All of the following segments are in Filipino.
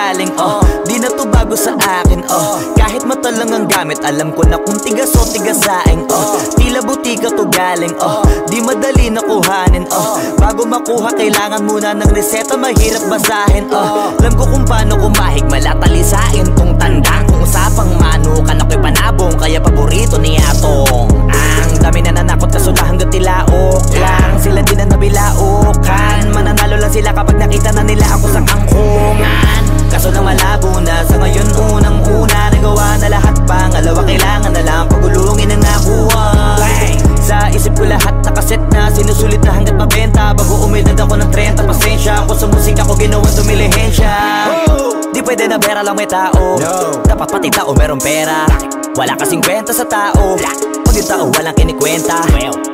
galing di na to bago sa akin kahit mata lang ang gamit, alam ko na kung tigas o tigasaing tila butika to galing di madali na kuhanin bago makuha kailangan muna ng reseta, mahirap basahin alam ko kung paano kumahig, malatalisain tong tandang kung usapang manukan ako'y panabong, kaya paborito ni Atong. Ang dami na nanakot kaso na hanggang tilaok lang, sila din na nabilaukan, mananalo lang sila kapag nakita na nila ako sa kangkungan. Kaso na malabo na sa ngayon, unang-una nagawa na lahat, pangalawa kailangan na lang pagulungin ang nakuha. Sa isip ko lahat nakaset na, sinusulit na hanggat mabenta, bago umidad ako ng 30, pasensya ako sa musika ko ginawa dumilihensya. Di pwede na pera lang may tao, dapat pati tao merong pera, wala kasing kwenta sa tao pag yung tao walang kinikwenta.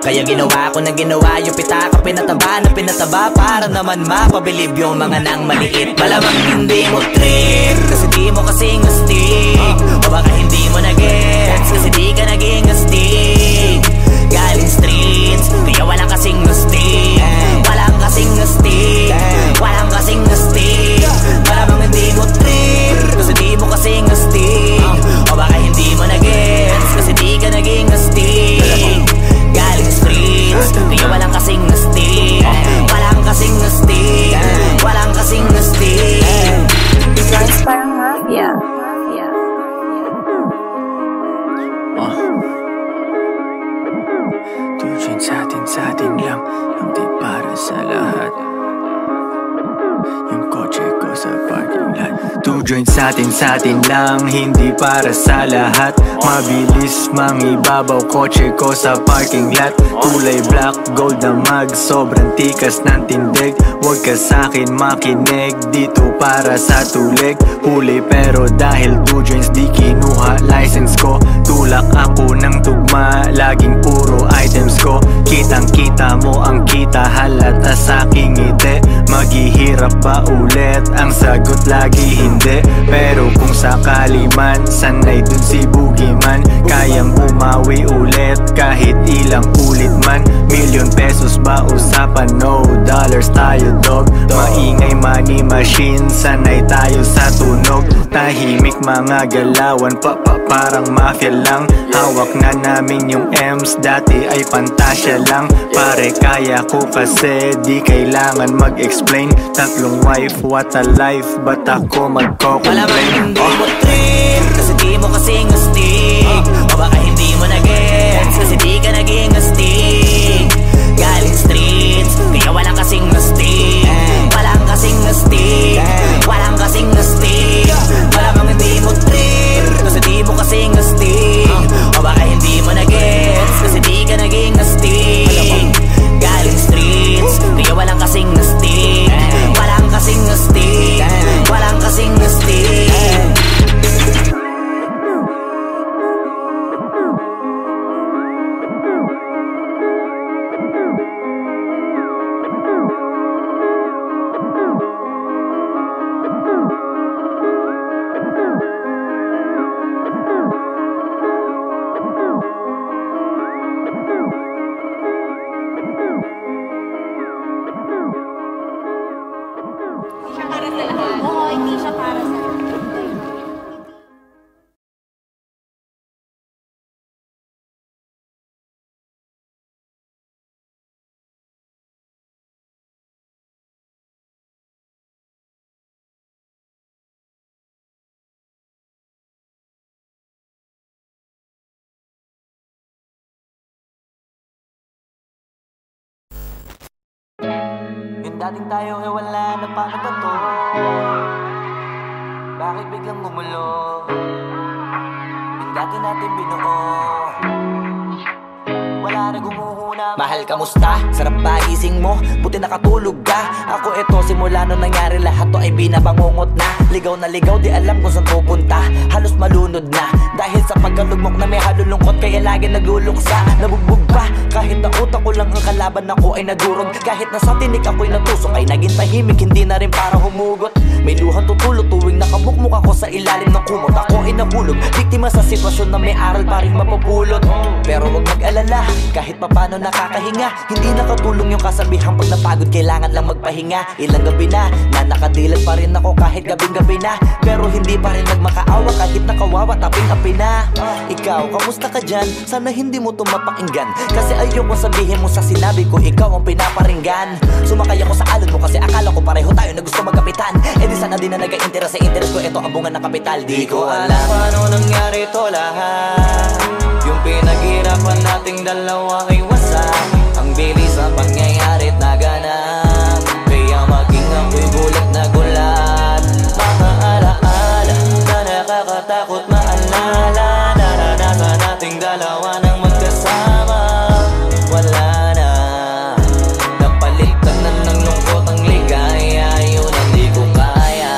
Kaya ginawa ko na ginawa yung pitaka, pinataba na pinataba para naman mapabilib yung mga nang maliit. Malamang hindi mo trip kasi di mo kasing astig, o baka hindi mo na-gets kasi di ka naging astig. Galing streets kaya walang kasing astig, walang kasing astig, walang kasing astig. Malamang hindi mo trip kasi di mo kasing astig, o baka hindi mo na-gets kasi di ka naging astig. Galing streets kaya walang kasing astig, walang kasing astig, walang kasing astig. Guys, parang mafia. Tujuan sa atin lang, hindi para sa lahat. Yung kotse ko sa parking lot. Tujuan sa atin lang, hindi para sa lahat. Mabilis mangibabaw, kotse ko sa parking lot. Kulay black, gold na mag, sobrang tikas ng tindig. Huwag ka sa'kin makinig, dito para sa tulig. Huli pero dahil 2 joints di kinuha license ko. Tulak ako ng tugma, laging puro items ko. Kitang kita mo ang kita, halata sa'king ngiti. Maghihirap ba ulit? Ang sagot lagi hindi. Pero kung sakali man, sanay dun si Boogeyman. Kayang bumawi ulit kahit ilang ulit man. Million pesos ba usapan? No dollars tayo dog. Maingay money machine, sanay tayo sa tunog. Tahimik mga galawan, parang mafia lang. Hawak na namin yung M's, dati ay pantasya lang. Pare kaya ko kasi di kailangan mag-explain. Tatlong wife, what a life, ba't ako magko-complain? Malamang hindi mo trip kasi di mo kasing astig, o baka hindi mo na-gets kasi di ka naging astig. Galing streets kaya walang kasing astig, walang kasing astig, walang kasing astig. Malamang hindi mo trip kasi di mo kasing astig, o baka hindi mo na-gets kasi di ka naging astig. Galing streets kaya walang kasing astig, walang kasing astig, walang kasing astig. Dating tayo ay wala na paano ba to? Bakit biglang gumulo? Yung dati natin binuo, wala na gumuhuna. Mahal, kamusta? Sarap ba gising mo? Buti nakatulog ka. Ako eto, simula nung nangyari lahat to ay binabangungot na. Ligaw na ligaw, di alam kung saan pupunta. Halos malunod na dahil sa pagkalugmok na may halulungkot, kaya lagi nagluluksa. Nabugbog pa kahit na utak ko lang ang kalaban, ako ay nagurog. Kahit nasa tinik ako'y natusok, ay naging tahimik, hindi na rin para humugot. May luhang tutulog tuwing nakabukmuk ako sa ilalim ng kumot. Ako ay nahulog, biktima sa sitwasyon na may aral pa rin mapupulot. Pero wag mag-alala, kahit papano na nakakahinga. Hindi nakatulong yung kasabihang pag napagod kailangan lang magpahinga. Ilang gabi na nakadilat pa rin ako kahit gabing-gabi na, pero hindi pa rin nagmakaawa kahit nakawawa taping-api na. Ikaw, kamusta ka dyan? Sana hindi mo to mapakinggan, kasi ayoko sabihin mo sa sinabi ko ikaw ang pinaparinggan. Sumakay ako sa alon mo kasi akala ko pareho tayo na gusto magkapitan. Eh di sana din na nag-interest sa interest ko, ito ang bunga ng kapital. Di ko alam paano nangyari to lahat. Yung pinaghirapan nating dalawa ay wasak. Ang bilis ang pangyayari't naganap, kaya maging ako'y gulat na gulat. Mga alaala na nakakatakot maalala, naranasan nating dalawa nang magkasama. Wala na, napalitan na ng lungkot ang ligaya, yun ang di ko kaya.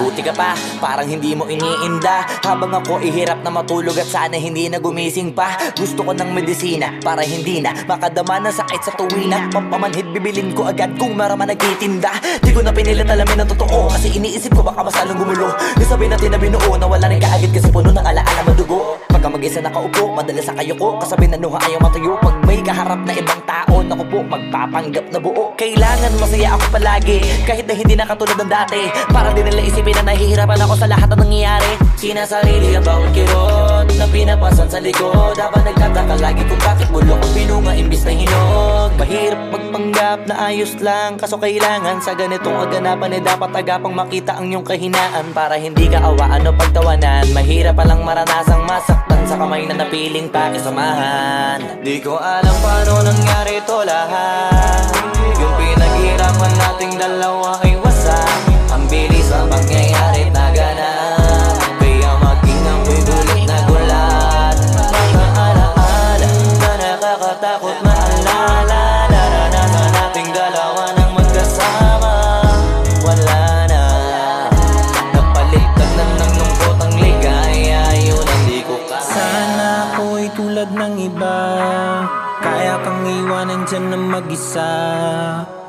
Buti ka pa, parang hindi mo iniinda, habang ako ihirap na matulog at sana hindi na gumising pa. Gusto ko ng medisina para hindi na makadama ng sakit sa tuwina. Pampamanhid bibilin ko agad kung maraman nagtitinda. Di ko na pinilit alamin ang totoo, kasi iniisip ko baka masalong gumulo. Di sabihin natin na binuo na wala rin kaagad kasi puno ng alaala madugo. Pagka mag-isa nakaupo, madalas sa kayo ko, kasabi na nuha ayaw matuyo. Pag may kaharap na ibang tao, naku po, magpapanggap na buo. Kailangan masaya ako palagi, kahit na hindi na katulad ng dati, para din nila isipin na nahihirapan ako sa lahat ng nangyayari. Sinasarili ang bawat kirot na pinapasan sa likod, habang nagtataka lagi kung bakit bulok ang pinunga imbis na hinog. Mahirap magpanggap na ayos lang, kaso kailangan sa ganitong aganapan dapat agapang makita ang iyong kahinaan, para hindi ka awaan o pagtawanan. Mahirap palang maranasang masaktan sa kamay na napiling pakisamahan. Di ko alam paano nangyari to lahat. Yung pinaghirapan nating dalawa ay wasak. Ang bilis ang pangyayari't naganap, kaya maging ako'y gulat na gulat. Mga alaala na nakakatakot maalala, naranasan nating dalawa nang magkasama. Wala na, napalitan na ng lungkot ang ligaya, yun ang di ko kaya. Sana ako'y tulad ng iba, kaya kang iwanan dyan na mag-isa.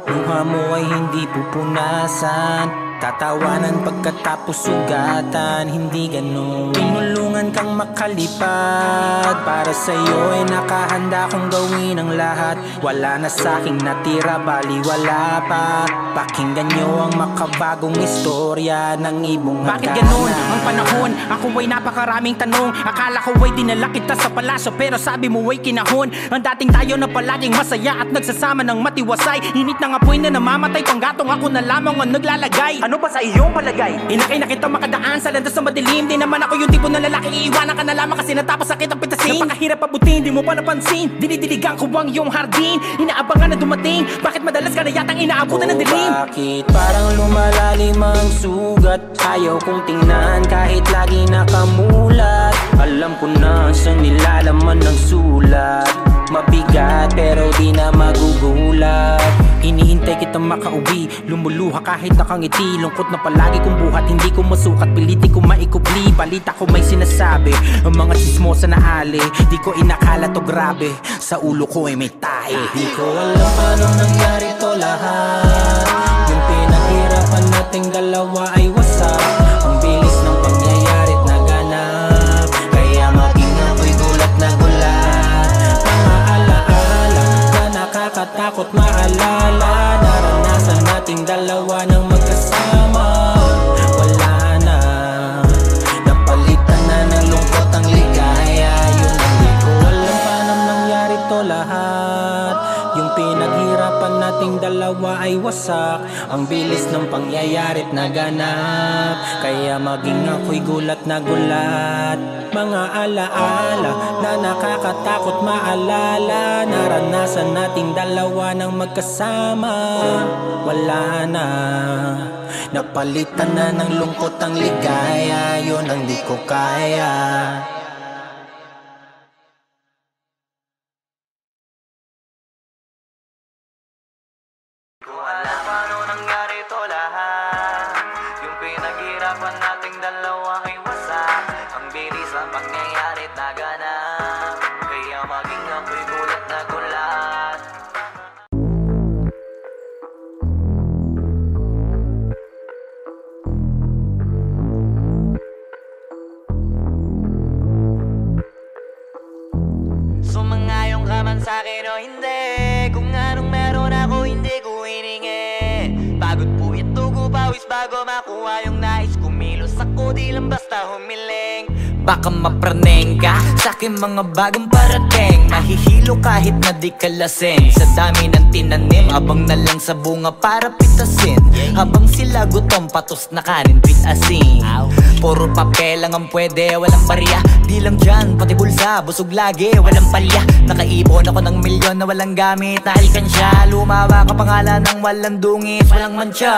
Luha mo ay hindi pupunasan, tatawanan pagkatapos sugatan. Hindi ganon, tinulungan kang makalipad. Para sa'yo ay nakahanda kong gawin ang lahat. Wala na sa'king natira, baliwala pa. Pakinggan nyo ang makabagong istorya ng ibong Bakit ganon ang panahon? Ako ay napakaraming tanong. Akala ko ay dinala kita sa palaso, pero sabi mo ay kinahon. Ang dating tayo na palaging masaya at nagsasama ng matiwasay. Init ng apoy na namamatay, panggatong ako na lamang ang naglalagay. Ano ba sa iyong palagay? Inakay na kita makadaan sa landas na madilim. Di naman ako yung tipo na lalaki, iiwanan ka na lamang kasi natapos sakit ang pitasin. Napakahirap abutin, di mo pa napansin. Dinidiligan ko ang iyong hardin, inaabangan na dumating. Bakit madalas ka na yatang inaabutan ng dilim? Bakit parang lumalalim ang sugat? Ayaw kong tingnan kahit lagi nakamulat. Alam ko na sa nilalaman ng sulat. Mabigat pero di na magugulat. Hinihintay kitang makauwi, lumuluha kahit nakangiti. Lungkot na palagi kong buhat, hindi ko masukat, piliti ko maikubli. Balita ko may sinasabi, ang mga chismosa na ali. Di ko inakala to grabe, sa ulo ko ay may tae. Di ko alam paano nangyari to lahat. Yung pinaghirapan nating dalawa ay wasak. Ang bilis ng pangyayari't naganap, kaya maging ako'y gulat na gulat. Mga alaala na nakakatakot maalala, naranasan nating dalawa nang magkasama. Wala na, napalitan na ng lungkot ang ligaya. Yun ang di ko alam paano nangyari to lahat. Yung pinaghirapan nating dalawa ay wasak. Ang bilis ng pangyayari't naganap, kaya maging ako'y gulat na gulat. Mga alaala na nakakatakot maalala, naranasan nating dalawa nang magkasama. Wala na, napalitan na ng lungkot ang ligaya. Yun ang di ko kaya. Alam paano nangyari to lahat. Yung pinaghirapan nating dalawa ay wasak. Ang bilis ang pangyayari't naganap, kaya maging ako'y gulat na gulat. Sumangayong ka man sa'kin o hindi, bago makuha yung nais. Kumilos ako, di lang basta humiling. Baka mapraneng ka sa aking mga bagong parating. Mahihilo kahit na di ka lasing. Sa dami ng tinanim, abang na lang sa bunga para pitasin. Habang sila gutom, patos na kanin with asin. Puro papel lang ang pwede, walang barya. Di lang dyan, pati bulsa, busog lagi, walang palya. Nakaipon ako ng milyon na walang gamit na alkansya. Lumawa ka pangalan ng walang dungis, walang mancha.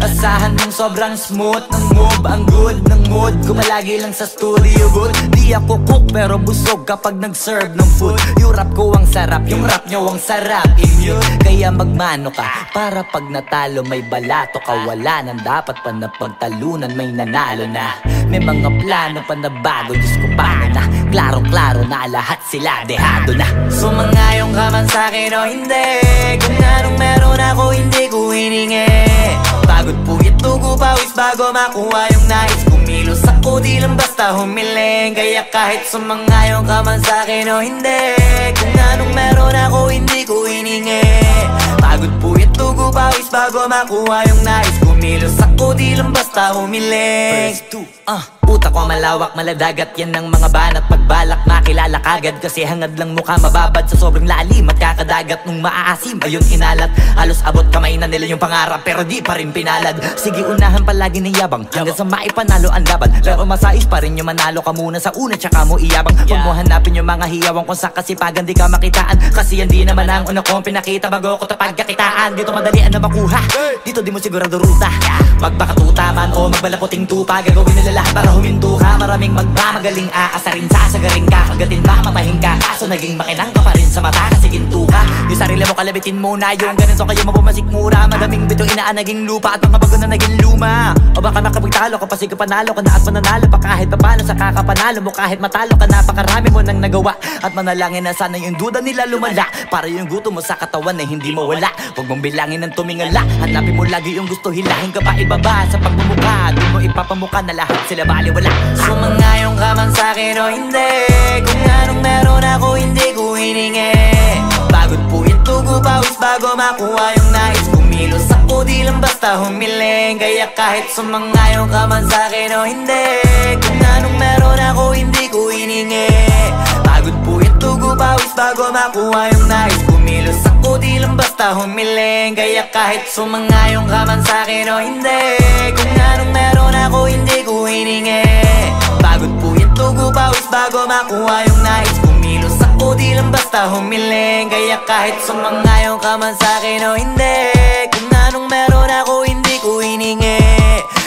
Asahan mong sobrang smooth ng move, ang good ng mood. Kumalagi lang sa studio good. Di ako cook pero busog kapag nag-serve ng food. Yung rap ko ang sarap, yung rap nyo ang sarap. Immune, kaya magmano ka para pag natalo may balato ka. Wala nang dapat pa na pagtalunan, may nanalo na. May mga plano pa na bago, Diyos ko paano na. Klaro-klaro na lahat sila dehado na. Sumangayong ka man sa'kin o hindi, kung anong meron ako hindi ko hiningi. Pagod po ito ko pawis bago makuha yung nais. Kumilos ako di lang basta humiling. Kaya kahit sumangayong ka man sa'kin o hindi, kung anong meron ako hindi ko hiningi. Pagod po ito ko pawis bago makuha yung nais. Kumilos ako di lang basta humiling. Utak ko malawak, maladagat yan ng mga banat. Pagbalak makilala kagad kasi hangad lang mukha mababad sa sobrang lalim at kakadagat nung maaasim. Ayun inalat, halos abot kamay na nila yung pangarap pero di pa rin pinalad. Sige unahan palagi ng yabang hanggang sa maipanalo ang laban. Pero masais pa rin yung manalo ka muna sa una tsaka mo iyabang. Huwag mo hanapin yung mga hiyawang kung sa kasipagan di ka makitaan. Kasi yan di naman ang una kong pinakita bago ko tapagkakitaan. Dito madalian na makuha, dito di mo sigurado ruta. Magpakatuta man o magbalaputing tupa, gagawin nila lahat para huminto ka. Maraming magmamagaling aasarin sasagaring ka. Kagatin ba mapahing ka, kaso naging makinang ka pa rin sa mata kasi ginto ka. Yung sarili mo kalabitin muna, yung ganito kayo mapumasik mura. Madaming bito inaan naging lupa at mga bago na naging luma. O baka makapagtalo ka pa sige panalo ka na at mananalo pa kahit papano sa kakapanalo mo. Kahit matalo ka napakarami mo nang nagawa at manalangin na sana yung duda nila lumala para yung gutom mo sa katawan na hindi mawala. Huwag mong bilangin ng tumingala, hanapin mo lagi yung gusto, hilahin ka pa ibaba sa pagmumukha. Di mo ipapamuka na lahat sila baliwala. Sumangayong ka man sa'kin o hindi, kung anong meron ako hindi ko hiningi. Pagod po ito ko pawis bago makuha yung nais. Kumilos ako di lang basta humiling. Kaya kahit sumangayong ka man sa'kin o hindi, kung anong meron ako hindi ko hiningi. Pagod po ito ko pawis bago makuha yung nais. Kumilos ako di lang basta humiling. Kaya kahit sumangayong ka man sa'kin o hindi, kung anong meron ako hindi ko hiningi. Pagod po ito ko pawis bago makuha yung nais. Kumilos ako di lang basta humiling. Kaya kahit sumangayong ka man sa'kin o hindi, kung anong meron ako hindi ko hiningi.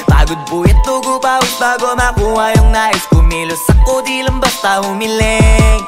Pagod po ito ko pawis bago makuha yung nais. Kumilos ako di lang basta humiling.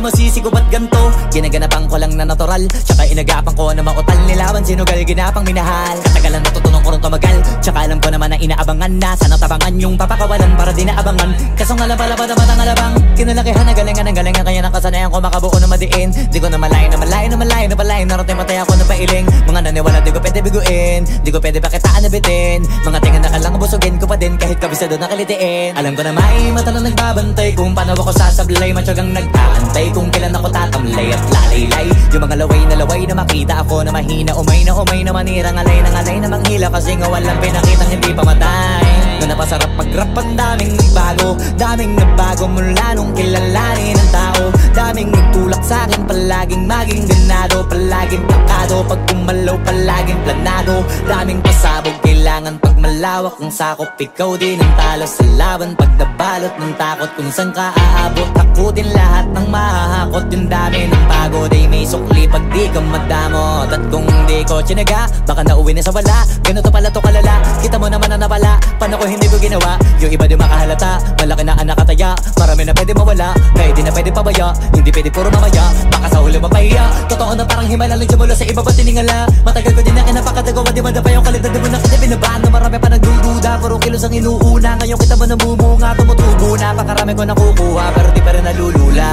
Masisig ko ba't ganto? Ginaganapan ko lang na natural, tsaka inagapan ko na mautal. Nilaban sinugal, ginapang minahal. Katagalan natutunan ko rin tumagal, tsaka alam ko naman na inaabangan na sana tabangan yung papakawalan para di naabangan. Kasong alabala pa naman ang alabang kinalakihan na galingan ng galingan. Kaya nakasanayan ko makabuo na madiin. Di ko na malayo na malayo na malayo na palayo. Narating matay ako na pailing. Mga naniwala di ko pwede biguin, di ko pwede pakitaan na bitin. Mga tingan na kalang busugin ko pa din kahit kabisado na kalitiin. Alam ko na may mata na nagbabantay kung paano ako sasablay. Matyagang nag-aantay kung kailan ako tatamlay at lalaylay. Yung mga laway na makita ako na mahina. Umay na manirang alay na manghila. Kasi nga walang pinakitang hindi pamatay. Na napasarap mag-rap ang daming nagbago mula nung kilalanin ang tao. Daming nagtulak sa'kin palaging maging ganado. Palaging plakado pag kumalaw palaging planado. Daming pasabog kailangan pag malawak ang sakop. Ikaw din ang talo sa laban pag nabalot ng takot. Kung saan ka aabot takutin lahat ng mahahakot. Yung dami ng pagod ay may sukli pag di ka madamot. At kung di ko tsinaga baka nauwi na sa wala. Ganito pala to kalala, kita mo naman na napala. Paano ko hindi ko ginawa. Yung iba di makahalata, malaki na ang nakataya. Marami na pwede mawala, kaya di na pwede pabaya. Hindi pwede puro mamaya, baka sa huli mapahiya. Totoo na parang himala lang simula sa iba ba tiningala. Matagal ko din na kinapakatagawa, di man pa yung kalidad. Di mo na kita binabaan na marami pa nagdududa. Puro kilos ang inuuna, ngayon kita mo namumunga. Tumutubo na, pakarami ko nakukuha, pero di pa rin nalulula.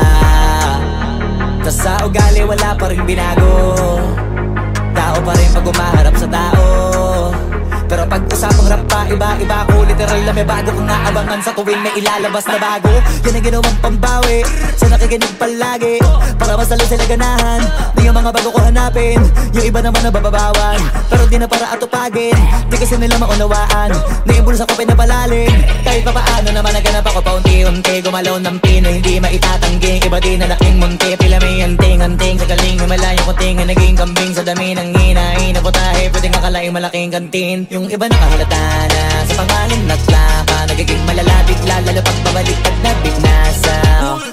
Tas sa ugali wala pa rin binago. Tao pa rin pag umaharap sa tao. Pero pag usapang rap pa, iba-iba ko. Literal na may bago kong naabangan sa tuwing may ilalabas na bago. Yan ang ginawang pambawi sa nakikinig palagi, para masalo sila ganahan. Di yung mga bago ko hanapin, yung iba naman nabababawan. Pero di na para atupagin, di kasi nila maunawaan. Naimbulsa ko pinapalalim, kahit pa paano naman naganap ako paunti-unti. Gumalaw ng pino, hindi maitatangging. Iba din na laking munti, pila may anting-anting. Sa galing, himalayang kunting, naging kambing. Sa dami ng hinahin na putahe, pwedeng akalaing malaking kantin. Yung iba nakahalata na sa pangalan at laka, nagiging malalapit lalo pag babaliktad na bignasa.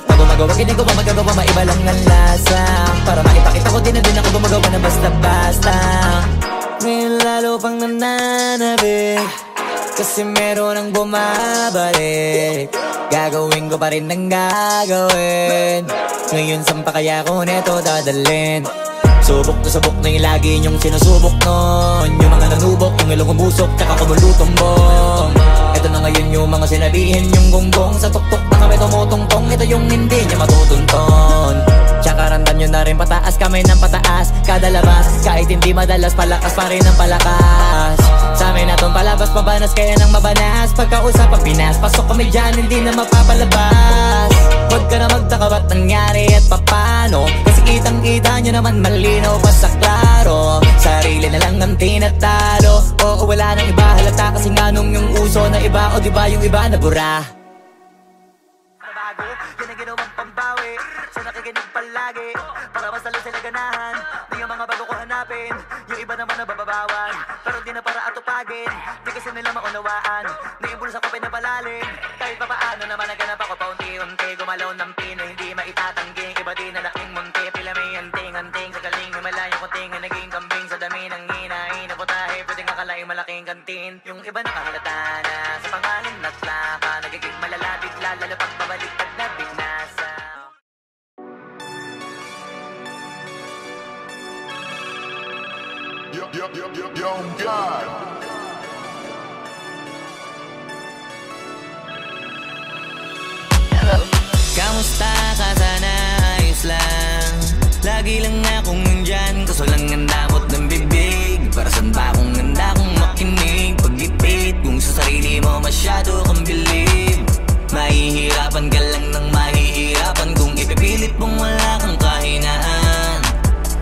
Pag gumagawa, ginagawa, magagawa, maiba lang ang lasa. Para maipakita ko din na din ako gumagawa na basta-basta. Ngayon lalo pang nananabik, kasi meron ang bumabalik. Gagawin ko pa rin ang gagawin. Ngayon saan pa kaya ko neto dadalhin? Subok na subok na yung lagi niyong sinusubok nun. Yung mga nanubok, yung ilong umusok, tsaka kumulutumbong. Ito na ngayon yung mga sinabihin yung gonggong. Sa tuktok na kami tumutungtong, ito yung hindi niya matutunton. Tsaka randan nyo na rin pataas, kamay ng pataas. Kada labas, kahit hindi madalas, palakas pa rin ang palakas. Sa amin natong palabas, mabanas kaya nang mabanas. Pagkausap ang Pinas, pasok kami dyan, hindi na mapapalabas. Huwag ka na magtaka ba't nangyari at papano, kasi kitang-kita nyo naman malinaw pa sa klaro. Sarili na lang ang tinatalo, oo wala nang iba halata. Kasi nga nung yung uso na iba, o diba yung iba na bura. Nabago, yan ang ginawang pambawi sa nakikinig palagi, para masalo sila ganahan. Di yung mga bago ko hanapin, yung iba naman nabababawan. Pero di na para atupagin, di kasi nila maunawaan. Naimbulsa ko pinapalalim, kahit pa paano naman naganap ako paunti-unti. Gumalaw ng pino, hindi maitatangging. Iba din na laking munti, pila may anting-anting. Sa galing, himalayang kunting, naging kambing. Sa dami ng hinahin na putahe, pwedeng akalaing malaking kantin. Yung iba nakahalata na sa pangalan at laka, nagiging malalapit lalo pag babaliktad na bignasa. Yo, God. Kamusta ka sana? Ayos lang. Lagi lang akong nandyan, kaso lang ang damot ng bibig. Para saan ba akong handa kong makinig? Pag-ipit kung sa sarili mo masyado kang bilib. Mahihirapan ka lang ng mahihirapan kung ipipilit mong wala kang kahinaan.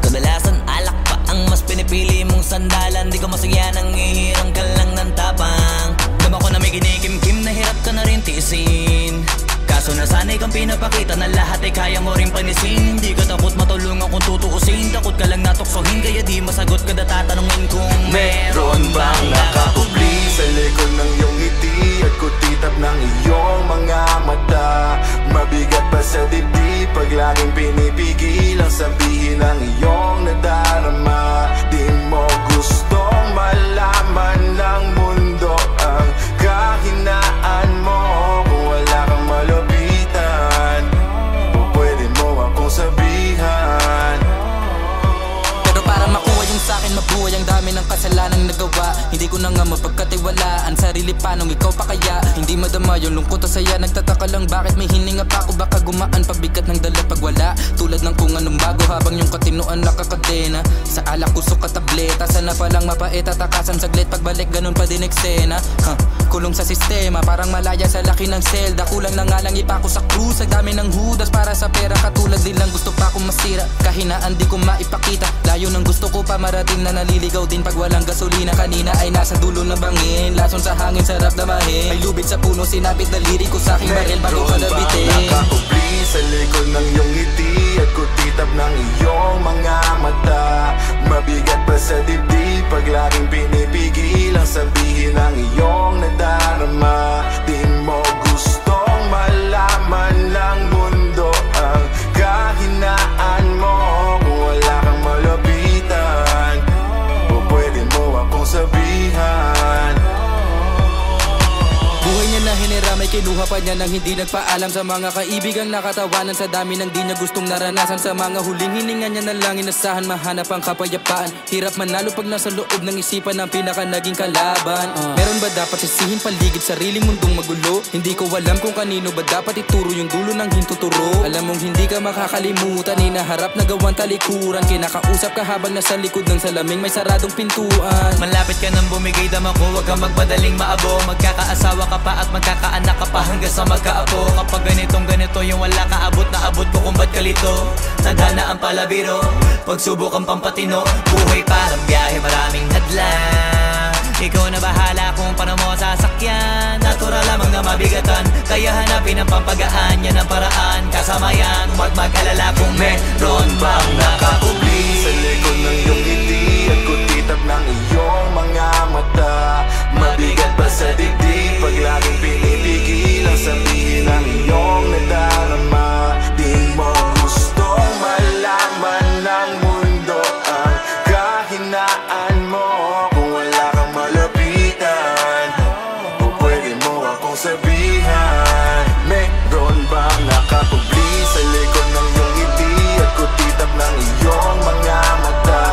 Kadalasan alak pa ang mas pinipili mong sandalan. Di ko masaya nang ihirang ka lang ng tapang. Dama ko na may kinikimkim na hirap ka na rin tiisin. Kaso nasanay kang pinapakita na lahat ay kaya mo rin panisin. Hindi ka takot matulungan kung tutuusin, takot ka lang natuksohin, kaya di masagot ka na tatanungin kung meron bang nakakubli sa likod ng iyong ngiti at kutitap ng iyong mga mata. Mabigat pa sa dibdib pag laging pinipigil ang sabihin ng iyong nadarama. Di mo gustong malaman ng mundo ang kahinaan mo. Kung wala kang malapitan, o pwede mo akong sabihan. Pero para makuha yung sa'kin, mabuhay ang dami ng kasalanang nagawa. Hindi ko na nga mapagkatiwalaan sarili, panong ikaw pa kaya? Hindi madama yung lungkot at saya. Nagtataka lang bakit may hininga pa ako. Baka gumaan pabigat ng dala pag wala. Tulad ng kung anong bago habang yung katinuan nakakadena. Sa alak kusok at tableta, sana palang mapait at takasan saglit. Pagbalik ganun pa din eksena. Kulong sa sistema, parang malaya sa laki ng selda. Kulang na nga lang ipako sa krus, ang dami ng hudas para sa pera. Katulad nilang gusto pa akong masira, kahinaan di ko maipakita. Layo ng gusto ko pa marating na naliligaw din pag walang gasolina. Kanina ay nasa dulo ng bangin, lason sa hangin sarap damahin. May lubid sa puno, sinapit na lirik ko sa aking baril bago ka nabitin. Nakakubli sa likod ng iyong ngiti at kutitap ng iyong mga mata. Mabigat pa sa dibdib pag laging pinipigil ang sabihin ng iyong nadarama. Di mo gustong malaman ng mundo ang kahinaan mo. Kung wala kang malapitan, o pwede mo akong sabihan. niya nang hindi nagpaalam sa mga kaibigang nakatawanan. Sa dami ng di niya gustong naranasan, sa mga huling hininga niya na lang inasahan mahanap ang kapayapaan. Hirap manalo pag nasa loob ng isipan ng pinaka naging kalaban. Meron ba dapat sisihin paligid sariling mundong magulo? Hindi ko alam kung kanino ba dapat ituro yung dulo ng hintuturo. Alam mong hindi ka makakalimutan, inaharap na gawang talikuran. Kinakausap ka habang nasa likod ng salaming may saradong pintuan. Malapit ka nang bumigay dama ko, huwag kang magmadaling maabo. Magkakaasawa ka pa at magkakaanak ka pa hanggang sa magkaapo. Kapag ganito yung wala ka abot na abot ko kung ba't kalito. Tadhana ang palabiro, pagsubok ang pampatino. Buhay parang biyahe, maraming hadlang. Ikaw na bahala kung paano mo sasakyan. Natural lamang na mabigatan, kaya hanapin ang pampagaan. Yan ang paraan, kasama yan. Huwag mag-alala kung meron bang nakakubli sa likod ng iyong ngiti at kutitap ng iyong mga mata. Mabigat pa sa dibdib pag laging pinipigil ang sabihin ng iyong nadarama. Di mo gustong malaman ng mundo ang kahinaan mo. Kung wala kang malapitan, o pwede mo akong sabihan, meron bang nakakubli sa likod ng iyong ngiti at kutitap ng iyong mga mata.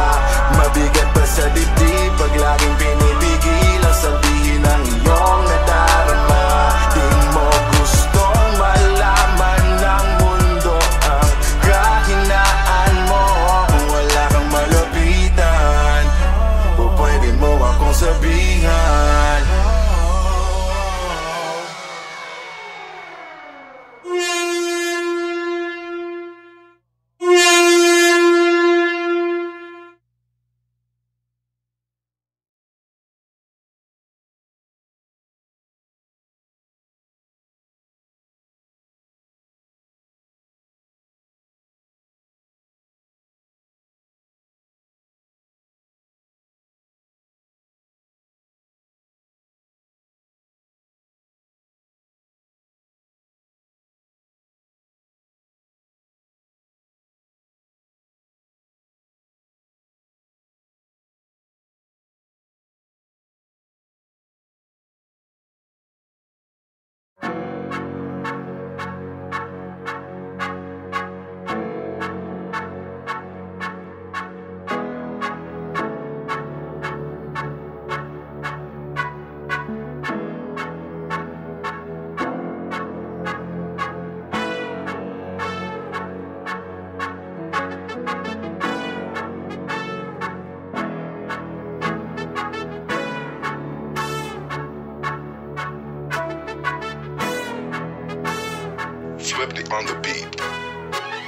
Mabigat pa sa dibdib pag laging pinipigil ang sabihin ng iyong nadarama. Di mo gustong malaman ng mundo ang kahinaan mo. Kung wala kang malapitan, o pwede mo akong sabihan. On the beat.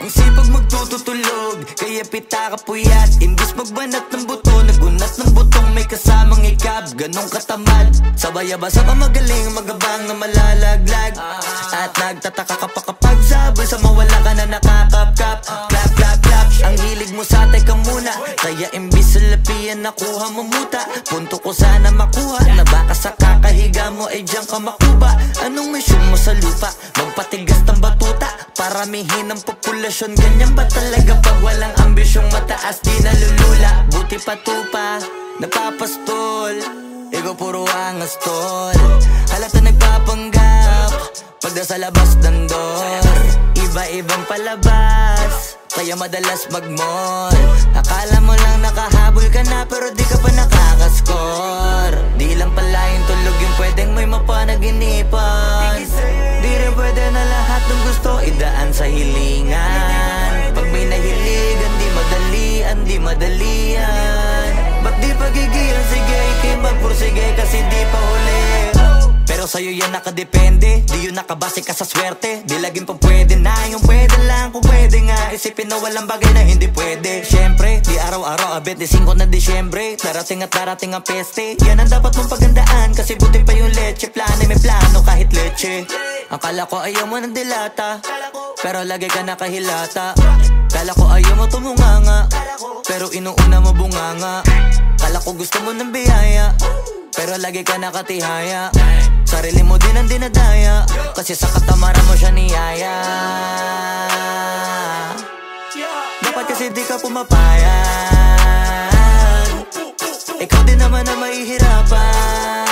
Ang sipag magtututulog, kaya pita ka puyat. Imbis magbanat ng buto, nagunat ng butong may kasamang ikab. Ganong katamad, sabay-abasa pa magaling, magabang na malalaglag. At nagtataka ka pa kapag sabay sa mawala ka na nakakapkap. Clap, clap, clap, ang hilig mo sa teka muna. Kaya imbis sa lapian nakuha mo muta. Punto ko sana makuha, na baka sa kakahiga mo ay diyan ka makuba. Anong mission mo sa lupa? Magpatigas ng batuta, paramihin ang populasyon. Ganyan ba talaga pag walang ambisyong mataas? Di nalulula, buti patupa, napapastol. Ikaw puro angas tol, halata nagpapanggap pag nasa labas ng door. Iba-ibang palabas, kaya madalas mag-mall. Akala mo lang nakahabol ka na, pero di ka pa nakakascore. Di lang pala yung tulog yung pwedeng may mapanaginipan. Di rin pwede na lahat ng gusto idaan sa hilingan. Pag may nahiligan, di madalian. Ba't di pagigil? Sige, ikay magpursige kasi di pa huli. Pero sa'yo yan nakadepende, di yun nakabase ka sa swerte. Di laging pa pwede na, yung pwede lang kung pwede nga. Isipin na walang bagay na hindi pwede. Siyempre, di araw-araw, 25 na Disyembre. Darating at darating ang peste, yan ang dapat mong pagandaan. Kasi buti pa yung leche, plano may plano kahit leche. Akala ko ayaw mo ng dilata, pero lagi ka nakahilata. Kala ko ayaw mo tumunganga, pero inuuna mo bunganga. Kala ko gusto mo ng biyaya, pero lagi ka nakatihaya. Sarili mo din ang dinadaya, kasi sa katamaran mo siya niyaya. Dapat kasi di ka pumapayag, ikaw din naman na mahihirapan.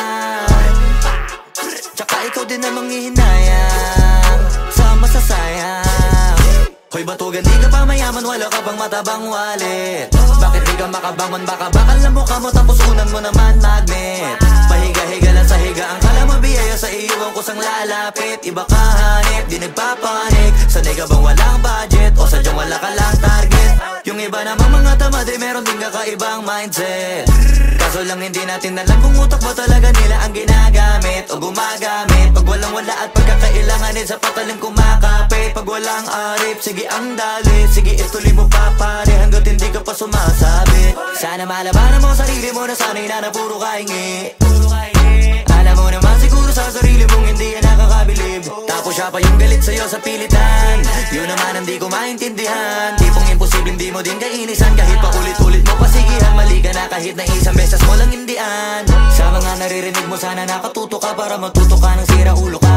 Tsaka ikaw din namang ihinayang sa masasayang. Hoy batugan, di ka pa mayaman, wala ka pang matabang wallet. Bakit di ka makabangon, baka bakal na mukha mo tapos unan mo naman magnet. Pahiga-higa lang sa higa, ang kala mo biyaya sa iyo ang kusang lalapit. Iba ka hanip, di nagpapanik. Sanay ka bang walang budget o sadyang wala ka lang target? Yung iba namang mga tamad ay meron din kakaibang mindset. Kaso lang hindi natin alam kung utak ba talaga nila ang ginagamit o gumagamit. Pag walang wala at pagkakailanganin sa patalim kumakapit. Pag walang arip, sige ang dali, sige ituloy mo pa pare hanggat hindi ka pa sumasabi. Sana malabanan mo sarili mo na sanay na puro kahingi. Alam mo naman siguro sa sarili mong hindi yan nakakabilib. Tapos siya pa yung galit sa'yo sa pilitan. Yun naman ang di ko maintindihan. Tipong imposibleng di mo din kainisan. Kahit pa ulit-ulit mo pasigihan, mali ka na kahit na isang beses mo lang hindian. Sa mga naririnig mo sana nakatuto ka para matuto ka ng sira ulo ka.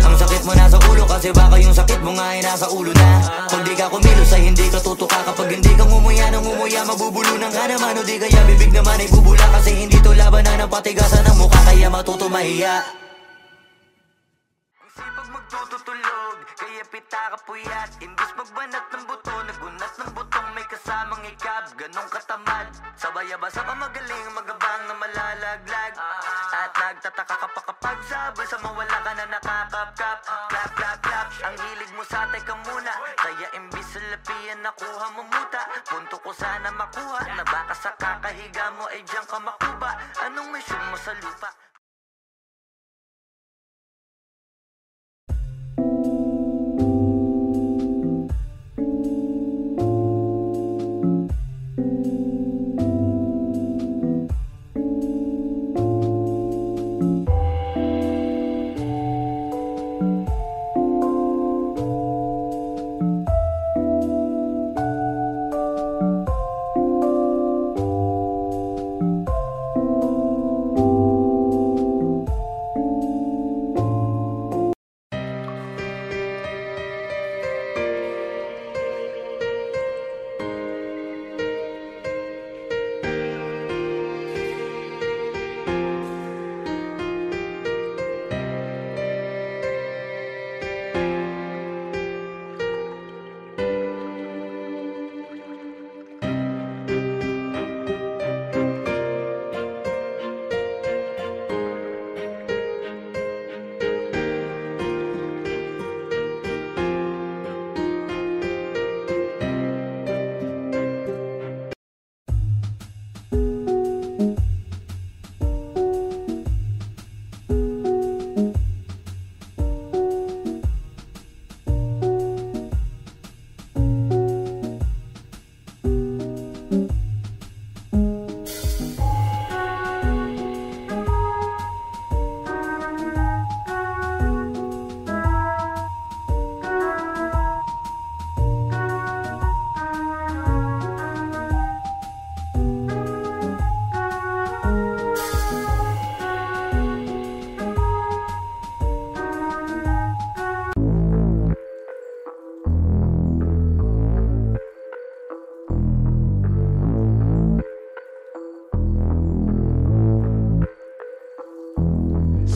Ang sakit mo nasa ulo kasi baka yung sakit mo nga ay nasa ulo na. Kung di ka kumilos ay hindi ka tutuka. Kapag hindi ka ngumuya ng ngumuya, mabubulunan ka naman. O di kaya bibig naman ay bubula kasi hindi to labanan ng patigasan ng mukha. Kaya matuto mahiya. Ang sipag magtututulog, kaya pita ka puyat. Imbis magbanat ng buto, nagunat ng butong may kasamang ikab. Ganong katamad, sabay-abasa pa magaling, magabang na malalaglag. At nagtataka ka pa kapag sabay sa mawala ka na nakakapkap. Clap, clap, clap, ang hilig mo sa teka muna. Kaya imbis sa lapian nakuha mo muta. Punto ko sana makuha, na baka sa kakahiga mo ay diyan ka makuba. Anong mission mo sa lupa?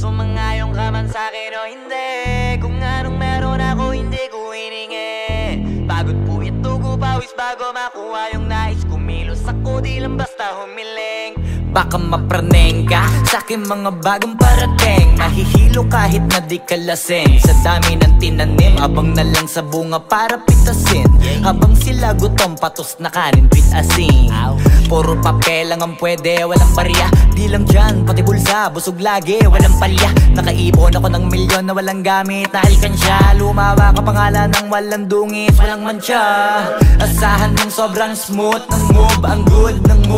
Sumangayong ka man sa'kin o hindi, kung anong meron ako hindi ko hiningi. Pagod po ito ko pawis bago makuha yung nais. Kumilos ako di lang basta humiling. Baka mapraneng ka sa'kin mga bagong parating. Mahihilo kahit na di ka lasing. Sa dami ng tinanim, abang na lang sa bunga para pitasin. Habang sila gutom, patos na kanin with asin. Puro papel lang ang pwede, walang barya. Di lang dyan, pati bulsa, busog lagi, walang palya. Nakaipon ako ng milyon na walang gamit na alkansya. Lumawa ka pangalan ng walang dungis, walang mancha. Asahan ng sobrang smooth ng move, ang good ng move.